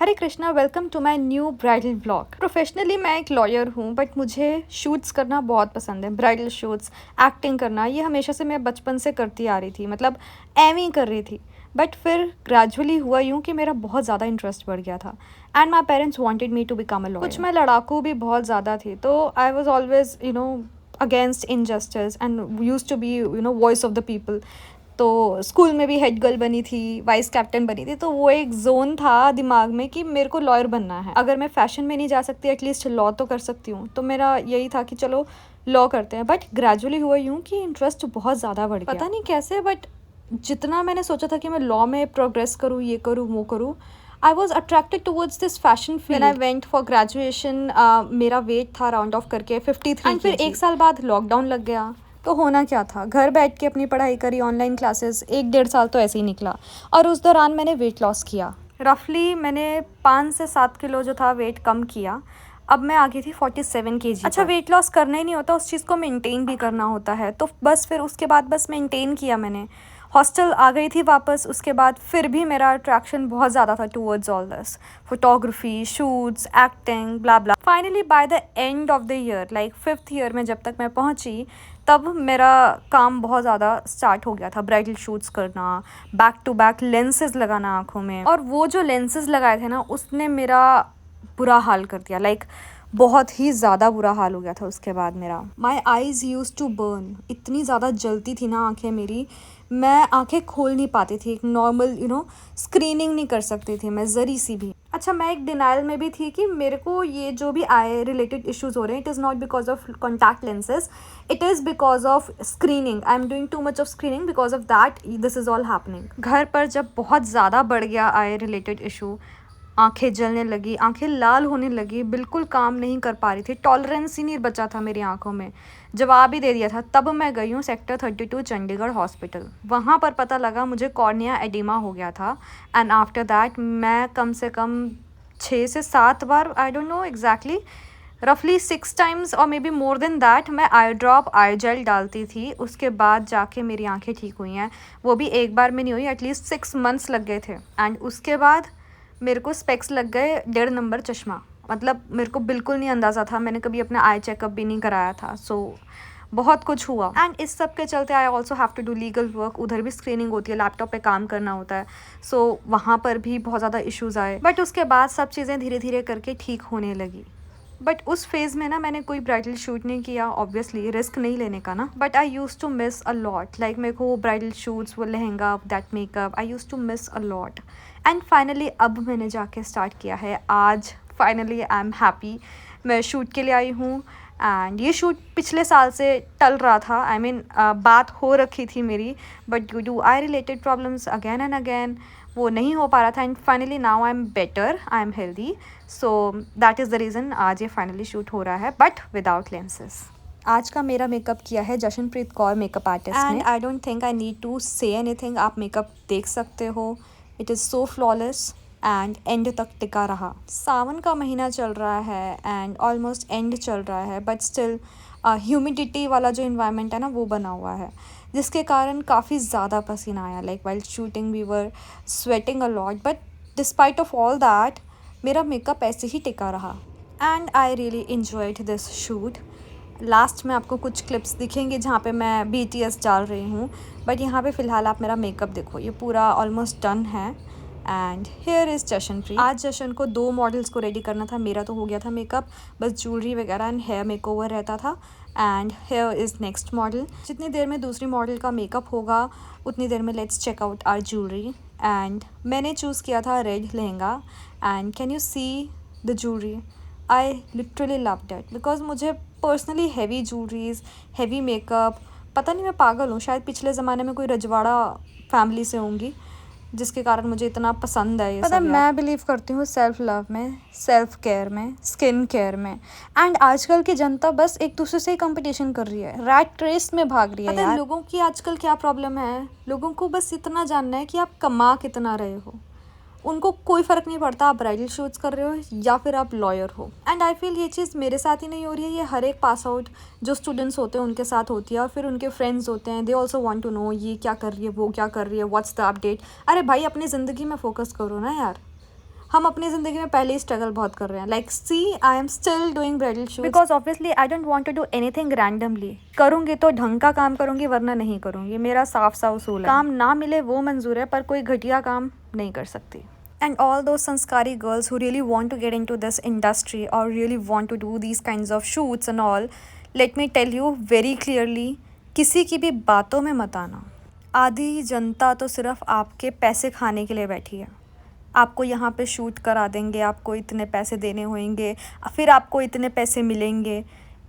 Hare Krishna, welcome to my new bridal blog. Professionally मैं एक lawyer हूँ, बट मुझे शूट्स करना बहुत पसंद है। ब्राइडल शूट्स, एक्टिंग करना, ये हमेशा से मैं बचपन से करती आ रही थी, मतलब एम ही कर रही थी। बट फिर ग्रेजुअली हुआ यूँ कि मेरा बहुत ज़्यादा इंटरेस्ट बढ़ गया था and my parents wanted me to become a lawyer. कुछ मैं लड़ाकू भी बहुत ज़्यादा थी, तो I was always against injustice and use to be voice of the people. तो स्कूल में भी हेड गर्ल बनी थी, वाइस कैप्टन बनी थी, तो वो एक जोन था दिमाग में कि मेरे को लॉयर बनना है। अगर मैं फैशन में नहीं जा सकती, एटलीस्ट लॉ तो कर सकती हूँ। तो मेरा यही था कि चलो लॉ करते हैं। बट ग्रेजुअली हुआ यूँ कि इंटरेस्ट बहुत ज़्यादा बढ़ गया, पता नहीं कैसे, बट जितना मैंने सोचा था कि मैं लॉ में प्रोग्रेस करूँ, ये करूँ, वो करूँ, I was attracted towards this fashion field. I went for graduation, मेरा वेट था राउंड ऑफ करके 53 एंड फिर 1 साल बाद लॉकडाउन लग गया। तो होना क्या था, घर बैठ के अपनी पढ़ाई करी, ऑनलाइन क्लासेस, 1-1.5 साल तो ऐसे ही निकला। और उस दौरान मैंने वेट लॉस किया। रफली मैंने 5 से 7 किलो जो था वेट कम किया। अब मैं आ गई थी 47 kg। अच्छा, वेट लॉस करना ही नहीं होता, उस चीज़ को मेंटेन भी करना होता है। तो बस फिर उसके बाद बस मेंटेन किया मैंने। हॉस्टल आ गई थी वापस, उसके बाद फिर भी मेरा अट्रैक्शन बहुत ज़्यादा था towards all this, photography, shoots, acting, blah blah. Finally by the end of the year, like 5th year में जब तक मैं पहुंची, तब मेरा काम बहुत ज़्यादा स्टार्ट हो गया था। ब्राइडल शूट्स करना, बैक टू बैक लेंसेज लगाना आँखों में, और वो जो लेंसेज लगाए थे ना, उसने मेरा बुरा हाल कर दिया। लाइक बहुत ही ज़्यादा बुरा हाल हो गया था उसके बाद मेरा। माई आईज़ यूज़ टू बर्न, इतनी ज़्यादा जलती थी ना आँखें मेरी, मैं आंखें खोल नहीं पाती थी। एक नॉर्मल स्क्रीनिंग नहीं कर सकती थी मैं ज़री सी भी। अच्छा, मैं एक डिनाइल में भी थी कि मेरे को ये जो भी आई रिलेटेड इश्यूज हो रहे हैं, it is not because of contact lenses, it is because of screening. I am doing too much of screening, because of that this is all happening. घर पर जब बहुत ज़्यादा बढ़ गया आई रिलेटेड इशू, आंखें जलने लगी, आंखें लाल होने लगी, बिल्कुल काम नहीं कर पा रही थी, टॉलरेंस ही नहीं बचा था मेरी आंखों में, जवाब ही दे दिया था। तब मैं गई हूँ सेक्टर 32 चंडीगढ़ हॉस्पिटल। वहाँ पर पता लगा मुझे कॉर्निया एडिमा हो गया था। एंड आफ्टर दैट मैं कम से कम 6 से 7 बार, आई डोंट नो एग्जैक्टली, रफली 6 टाइम्स और may be more than that, मैं आई ड्रॉप, आई जेल डालती थी। उसके बाद जाके मेरी आंखें ठीक हुई हैं। वो भी एक बार में नहीं हुई, एटलीस्ट 6 months लग गए थे। एंड उसके बाद मेरे को स्पेक्स लग गए, 1.5 नंबर चश्मा। मतलब मेरे को बिल्कुल नहीं अंदाज़ा था, मैंने कभी अपना आई चेकअप भी नहीं कराया था। सो बहुत कुछ हुआ। एंड इस सब के चलते I also have to do legal work. उधर भी स्क्रीनिंग होती है, लैपटॉप पे काम करना होता है। सो वहाँ पर भी बहुत ज़्यादा इश्यूज़ आए, बट उसके बाद सब चीज़ें धीरे धीरे करके ठीक होने लगी। बट उस फेज़ में ना मैंने कोई ब्राइडल शूट नहीं किया, ऑब्वियसली रिस्क नहीं लेने का ना। But I use to miss a lot, like मेरे को वो ब्राइडल शूट्स, वो lehenga, that makeup, I use to miss a lot. And finally अब मैंने जाके स्टार्ट किया है। आज फाइनली आई एम हैप्पी, मैं शूट के लिए आई हूँ। एंड ये शूट पिछले साल से टल रहा था, आई मीन बात हो रखी थी मेरी, but due to eye related problems again and again वो नहीं हो पा रहा था। And finally now I am better, I am healthy, so that is the reason आज ये फाइनली शूट हो रहा है, बट विदाउट लेंसेज। आज का मेरा मेकअप किया है जशनप्रीत कौर मेकअप आर्टिस्ट ने। And I don't think I need to say anything, आप मेकअप देख सकते हो, it is so flawless and end तक टिका रहा। सावन का महीना चल रहा है एंड ऑलमोस्ट एंड चल रहा है, बट स्टिल ह्यूमिडिटी वाला जो इन्वायरमेंट है ना, वो बना हुआ है, जिसके कारण काफ़ी ज़्यादा पसीना आया। Like while shooting we were sweating a lot, but despite of all that मेरा मेकअप ऐसे ही टिका रहा। And I really enjoyed this shoot. Last में आपको कुछ क्लिप्स दिखेंगे जहाँ पे मैं BTS डाल रही हूँ, बट यहाँ पे फ़िलहाल आप मेरा मेकअप देखो, ये पूरा ऑलमोस्ट डन है। And here is Jashanpreet. आज जशन को 2 मॉडल्स को रेडी करना था, मेरा तो हो गया था मेकअप, बस ज्वेलरी वगैरह एंड हेयर मेकओवर रहता था। And here is next model. जितनी देर में दूसरी मॉडल का मेकअप होगा, उतनी देर में let's check out our jewellery. And मैंने चूज़ किया था red lehenga. And can you see the jewellery, I literally love that, because मुझे personally heavy jewelleries, heavy makeup, पता नहीं मैं पागल हूँ, शायद पिछले ज़माने में कोई रजवाड़ा फैमिली से होंगी, जिसके कारण मुझे इतना पसंद है ये सब। मैं बिलीव करती हूँ सेल्फ लव में, सेल्फ केयर में, स्किन केयर में। एंड आजकल की जनता बस एक दूसरे से ही कंपटीशन कर रही है, रैट रेस में भाग रही है। पता है लोगों की आजकल क्या प्रॉब्लम है, लोगों को बस इतना जानना है कि आप कमा कितना रहे हो, उनको कोई फ़र्क नहीं पड़ता आप ब्राइडल शूट्स कर रहे हो या फिर आप लॉयर हो। एंड आई फील ये चीज़ मेरे साथ ही नहीं हो रही है, ये हर एक पास आउट जो स्टूडेंट्स होते हैं उनके साथ होती है, और फिर उनके फ्रेंड्स होते हैं, they also want to know ये क्या कर रही है, वो क्या कर रही है, व्हाट्स द अपडेट। अरे भाई, अपनी ज़िंदगी में फोकस करो ना यार, हम अपनी ज़िंदगी में पहले ही स्ट्रगल बहुत कर रहे हैं। Like see I am still doing bridal shoot because obviously I don't want to do anything randomly. करूँगी तो ढंग का काम करूँगी, वरना नहीं करूँगी। मेरा साफ साफ उसूल है, काम ना मिले वो मंजूर है, पर कोई घटिया काम नहीं कर सकती। And all those sanskari girls who really want to get into this industry or really want to do these kinds of shoots and all, let me tell you very clearly, किसी की भी बातों में मत आना। आधी जनता तो सिर्फ आपके पैसे खाने के लिए बैठी है। आपको यहाँ पे शूट करा देंगे, आपको इतने पैसे देने होंगे, फिर आपको इतने पैसे मिलेंगे।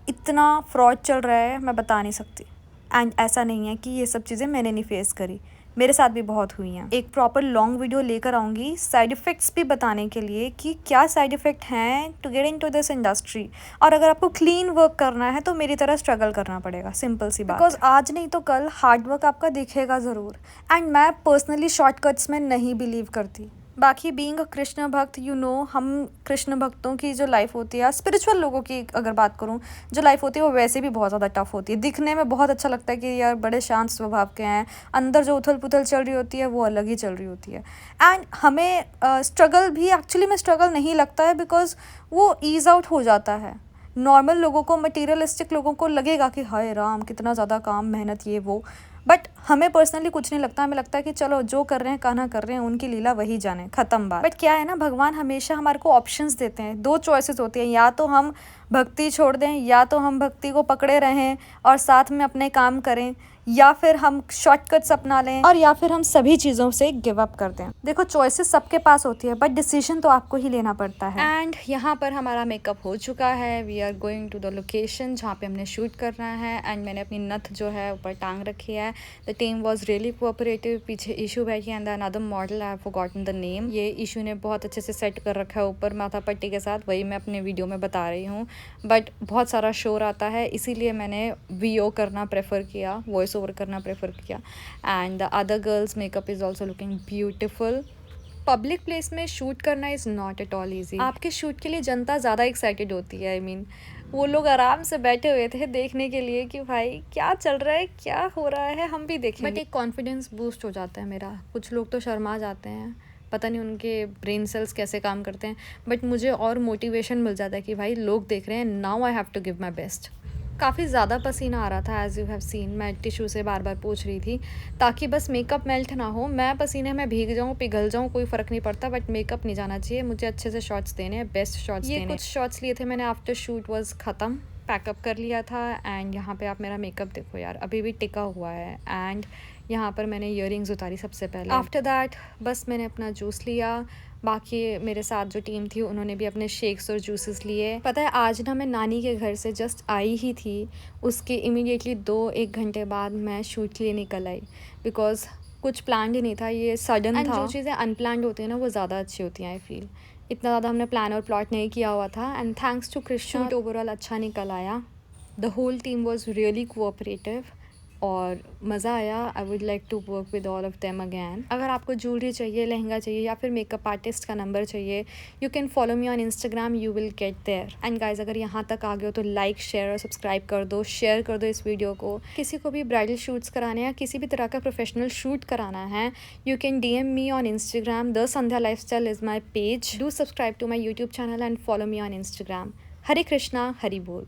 इतना फ्रॉड चल रहा है, मैं बता नहीं सकती। एंड ऐसा नहीं है कि ये सब चीज़ें मैंने नहीं फेस करी, मेरे साथ भी बहुत हुई हैं। एक प्रॉपर लॉन्ग वीडियो लेकर आऊँगी साइड इफ़ेक्ट्स भी बताने के लिए कि क्या साइड इफ़ेक्ट हैं to get into this industry. और अगर आपको क्लीन वर्क करना है तो मेरी तरह स्ट्रगल करना पड़ेगा, सिंपल सी बात। बिकॉज आज नहीं तो कल हार्ड वर्क आपका दिखेगा ज़रूर। एंड मैं पर्सनली शॉर्टकट्स में नहीं बिलीव करती। बाकी बीइंग अ कृष्ण भक्त, यू नो, हम कृष्ण भक्तों की जो लाइफ होती है, स्पिरिचुअल लोगों की अगर बात करूँ, जो लाइफ होती है वो वैसे भी बहुत ज़्यादा टफ होती है। दिखने में बहुत अच्छा लगता है कि यार बड़े शांत स्वभाव के हैं, अंदर जो उथल पुथल चल रही होती है वो अलग ही चल रही होती है। एंड हमें स्ट्रगल भी एक्चुअली में स्ट्रगल नहीं लगता है, बिकॉज वो ईज आउट हो जाता है। नॉर्मल लोगों को, मटीरियलिस्टिक लोगों को लगेगा कि हाय राम कितना ज़्यादा काम, मेहनत, ये वो, बट हमें पर्सनली कुछ नहीं लगता। हमें लगता है कि चलो जो कर रहे हैं, कान्हा कर रहे हैं, उनकी लीला वही जाने, ख़त्म बात। बट क्या है ना, भगवान हमेशा हमारे को ऑप्शंस देते हैं। दो चॉइसेस होती हैं, या तो हम भक्ति छोड़ दें, या तो हम भक्ति को पकड़े रहें और साथ में अपने काम करें, या फिर हम शॉर्टकट्स अपना लें, और या फिर हम सभी चीज़ों से गिव अप कर दें। देखो चॉइसेस सबके पास होती है, बट डिसीजन तो आपको ही लेना पड़ता है। एंड यहाँ पर हमारा मेकअप हो चुका है। We are going to the location जहाँ पे हमने शूट करना है। एंड मैंने अपनी नथ जो है ऊपर टांग रखी है। The team was really cooperative. पीछे इशू बैठी and another model, I have forgotten the name. ये इशू ने बहुत अच्छे से सेट कर रखा है ऊपर माथा पट्टी के साथ, वही मैं अपने वीडियो में बता रही हूँ। बट बहुत सारा शोर आता है, इसीलिए मैंने वीओ करना प्रेफर किया, वॉइस ओवर करना प्रेफर किया। And the other girls makeup is also looking beautiful. Public place में शूट करना is not at all easy. आपके शूट के लिए जनता ज़्यादा एक्साइटेड होती है। आई मीन वो लोग आराम से बैठे हुए थे देखने के लिए कि भाई क्या चल रहा है, क्या हो रहा है, हम भी देखेंगे। बट एक कॉन्फिडेंस बूस्ट हो जाता है मेरा। कुछ लोग तो शर्मा जाते हैं, पता नहीं उनके ब्रेन सेल्स कैसे काम करते हैं, बट मुझे और मोटिवेशन मिल जाता है कि भाई लोग देख रहे हैं, now I have to give my best. काफ़ी ज़्यादा पसीना आ रहा था, एज़ यू हैव सीन। मैं टिशू से बार बार पोंछ रही थी ताकि बस मेकअप मेल्ट ना हो। मैं पसीने में भीग जाऊँ, पिघल जाऊँ, कोई फ़र्क नहीं पड़ता, बट मेकअप नहीं जाना चाहिए। मुझे अच्छे से शॉट्स देने हैं, बेस्ट शॉट्स देने हैं। कुछ शॉट्स लिए थे मैंने आफ्टर शूट वॉज ख़त्म, पैकअप कर लिया था। एंड यहाँ पे आप मेरा मेकअप देखो यार, अभी भी टिका हुआ है। एंड यहाँ पर मैंने ईयरिंग्स उतारी सबसे पहले। आफ्टर दैट बस मैंने अपना जूस लिया। बाकी मेरे साथ जो टीम थी उन्होंने भी अपने शेक्स और जूसेस लिए। पता है आज ना मैं नानी के घर से जस्ट आई ही थी, उसके इमीडिएटली 2-1 घंटे बाद मैं शूट के लिए निकल आई, बिकॉज कुछ प्लान ही नहीं था, ये सडन था। जो चीज़ें अनप्लान्ड होती हैं ना वो ज़्यादा अच्छी होती हैं। आई फील इतना ज़्यादा हमने प्लान और प्लॉट नहीं किया हुआ था। And thanks to Krishna, shoot overall अच्छा निकल आया। The whole team was really cooperative और मज़ा आया। I would like to work with all of them again. अगर आपको ज्वेलरी चाहिए, लहंगा चाहिए, या फिर मेकअप आर्टिस्ट का नंबर चाहिए, you can follow me on Instagram, you will get there. And guys अगर यहाँ तक आ गए हो तो लाइक, शेयर और सब्सक्राइब कर दो, शेयर कर दो इस वीडियो को। किसी को भी ब्राइडल शूट्स कराने या किसी भी तरह का प्रोफेशनल शूट कराना है, you can DM me on Instagram. The Sandhya lifestyle is my page. Do subscribe to my YouTube channel and follow me on Instagram. Hare Krishna, Hari बोल।